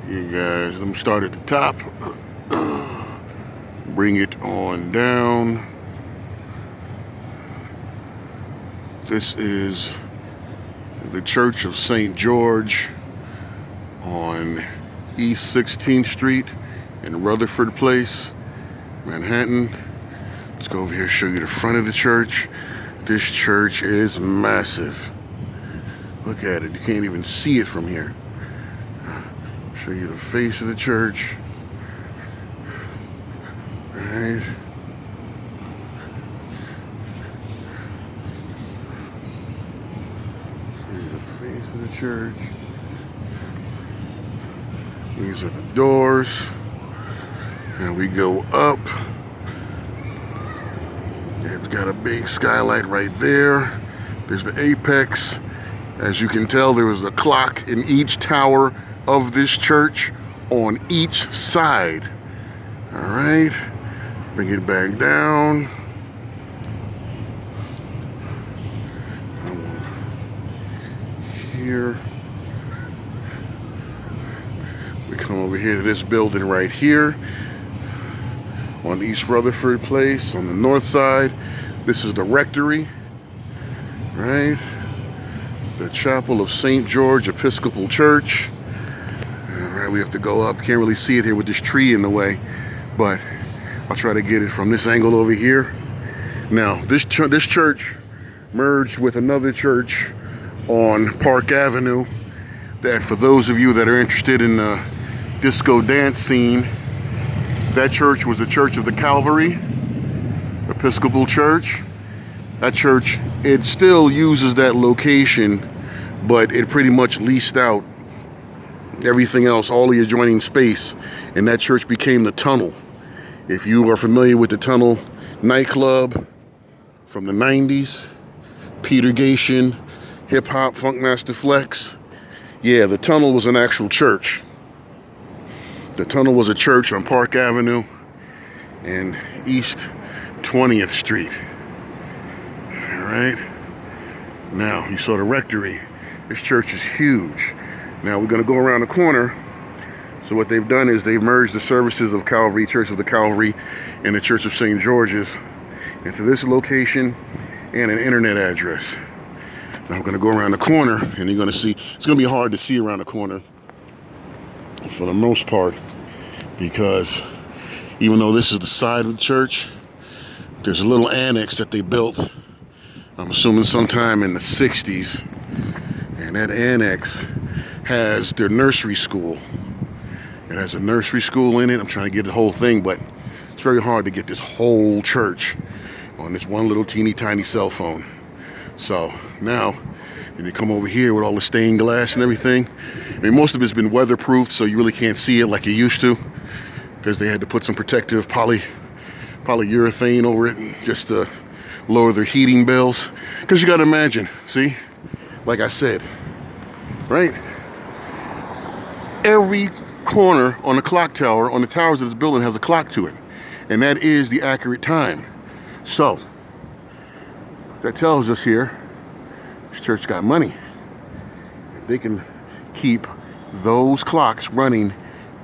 You guys, let me start at the top. Bring it on down. This is the Church of St. George on East 16th Street in Rutherford Place, Manhattan. Let's go over here and show you the front of the church. This church is massive. Look at it. You can't even see it from here. Show you the face of the church. Right. Here's the face of the church. These are the doors. And we go up. It's got a big skylight right there. There's the apex. As you can tell, there was a clock in each tower of this church on each side. All right. Bring it back down. Here. We come over here to this building right here on East Rutherford Place on the north side. This is the rectory, right? The Chapel of St. George Episcopal Church. All right, we have to go up. Can't really see it here with this tree in the way, but I'll try to get it from this angle over here. Now, this church merged with another church on Park Avenue that, for those of you that are interested in the disco dance scene, that church was the Church of the Calvary, Episcopal Church. That church, it still uses that location, but it pretty much leased out everything else, all the adjoining space, and that church became the Tunnel. If you are familiar with the Tunnel nightclub from the 90s, Peter Gation, Hip Hop, Funkmaster Flex, yeah, the Tunnel was an actual church. The Tunnel was a church on Park Avenue and East 20th Street. All right. Now, you saw the rectory. This church is huge. Now, we're going to go around the corner. So what they've done is they've merged the services of Calvary, Church of the Calvary, and the Church of St. George's into this location and an internet address. Now, I'm going to go around the corner, and you're going to see, it's going to be hard to see around the corner for the most part, because even though this is the side of the church, there's a little annex that they built, I'm assuming sometime in the 60s, and that annex has their nursery school. It has a nursery school in it. I'm trying to get the whole thing, but it's very hard to get this whole church on this one little teeny tiny cell phone. So now, and you come over here with all the stained glass and everything. I mean, most of it's been weatherproofed, so you really can't see it like you used to, because they had to put some protective polyurethane over it just to lower their heating bills. Because you got to imagine, see, like I said, right? Every corner on the clock tower, on the towers of this building, has a clock to it, and that is the accurate time. So that tells us here this church got money. They can keep those clocks running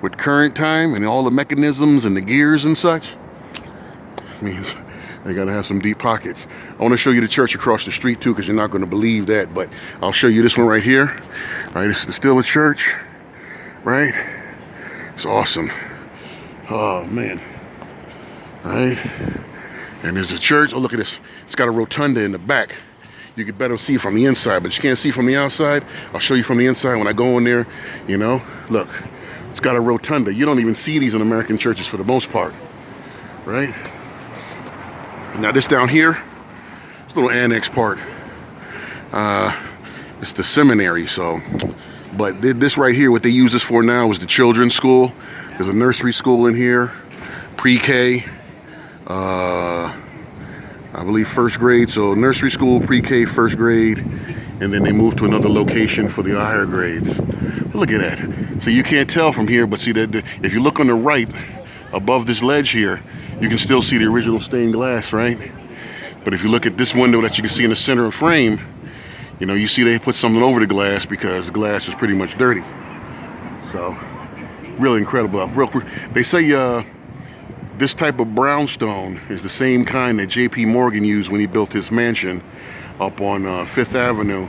with current time and all the mechanisms and the gears and such. Means they gotta have some deep pockets. I want to show you the church across the street too, because you're not going to believe that, but I'll show you this one right here. All right, this is still a church, right? It's awesome. Oh man. Right? And there's a church. Oh, look at this. It's got a rotunda in the back. You can better see from the inside, but you can't see from the outside. I'll show you from the inside when I go in there. You know, look, it's got a rotunda. You don't even see these in American churches for the most part, right? Now this down here, this little annex part, it's the seminary. So, but this right here, what they use this for now is the children's school. There's a nursery school in here, pre-K, I believe first grade. So nursery school, pre-K, first grade, and then they move to another location for the higher grades. Look at that. So you can't tell from here, but see that if you look on the right, above this ledge here, you can still see the original stained glass, right? But if you look at this window that you can see in the center of frame, you see they put something over the glass because the glass is pretty much dirty. So Really incredible. Real quick, they say this type of brownstone is the same kind that J.P. Morgan used when he built his mansion up on Fifth Avenue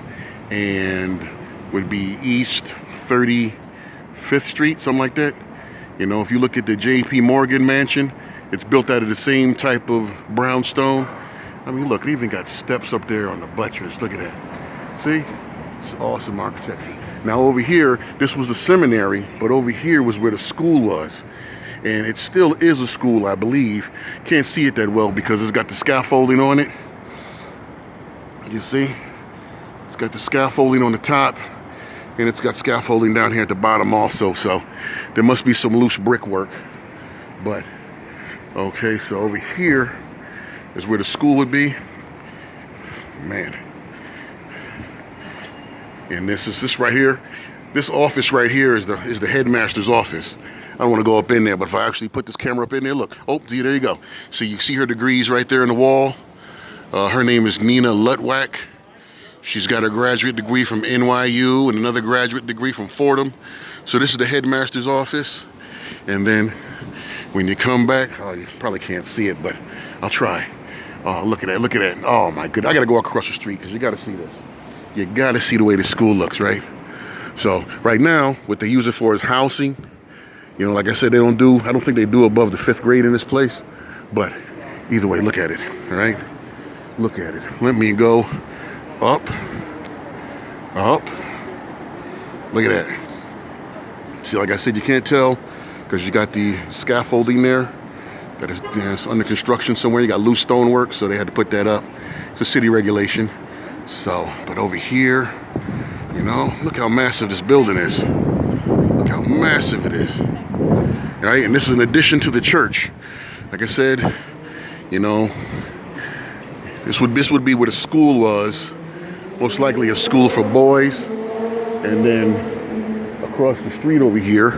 and would be East 35th Street, something like that. You know, if you look at the J.P. Morgan mansion, it's built out of the same type of brownstone. I mean, look, it even got steps up there on the buttress. Look at that. See? It's awesome architecture. Now over here, this was a seminary, but over here was where the school was. And it still is a school, I believe. Can't see it that well because it's got the scaffolding on it. You see? It's got the scaffolding on the top, and it's got scaffolding down here at the bottom also. So there must be some loose brickwork. But, okay, so over here is where the school would be. Man. And this is this right here. This office right here is the headmaster's office. I don't want to go up in there, but if I actually put this camera up in there, look. Oh, see, there you go. So you see her degrees right there in the wall. Her name is Nina Lutwack. She's got a graduate degree from NYU and another graduate degree from Fordham. So this is the headmaster's office. And then when you come back, oh, you probably can't see it, but I'll try. Oh, look at that, look at that. Oh my goodness, I gotta go across the street because you gotta see this. You gotta see the way the school looks, right? So right now, what they use it for is housing. You know, like I said, I don't think they do above the 5th grade in this place. But either way, look at it, all right? Look at it. Let me go up. Look at that. See, like I said, you can't tell because you got the scaffolding there that is under construction somewhere. You got loose stonework, so they had to put that up. It's a city regulation. So, but over here, you know, look how massive this building is. Look how massive it is. All right, and this is in addition to the church. Like I said, you know, this would be where the school was. Most likely a school for boys. And then across the street over here,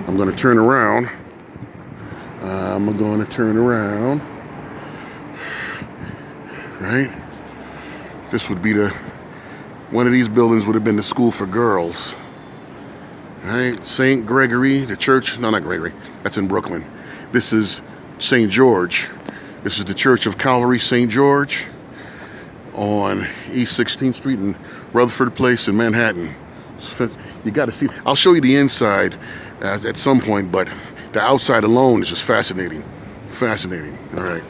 I'm going to turn around. Right? This would be one of these buildings would have been the school for girls. Right? St. Gregory, the church, no, not Gregory, that's in Brooklyn. This is St. George. This is the Church of Calvary-St. George on East 16th Street in Rutherford Place in Manhattan. You got to see. I'll show you the inside at some point, but the outside alone is just fascinating. Fascinating. All right.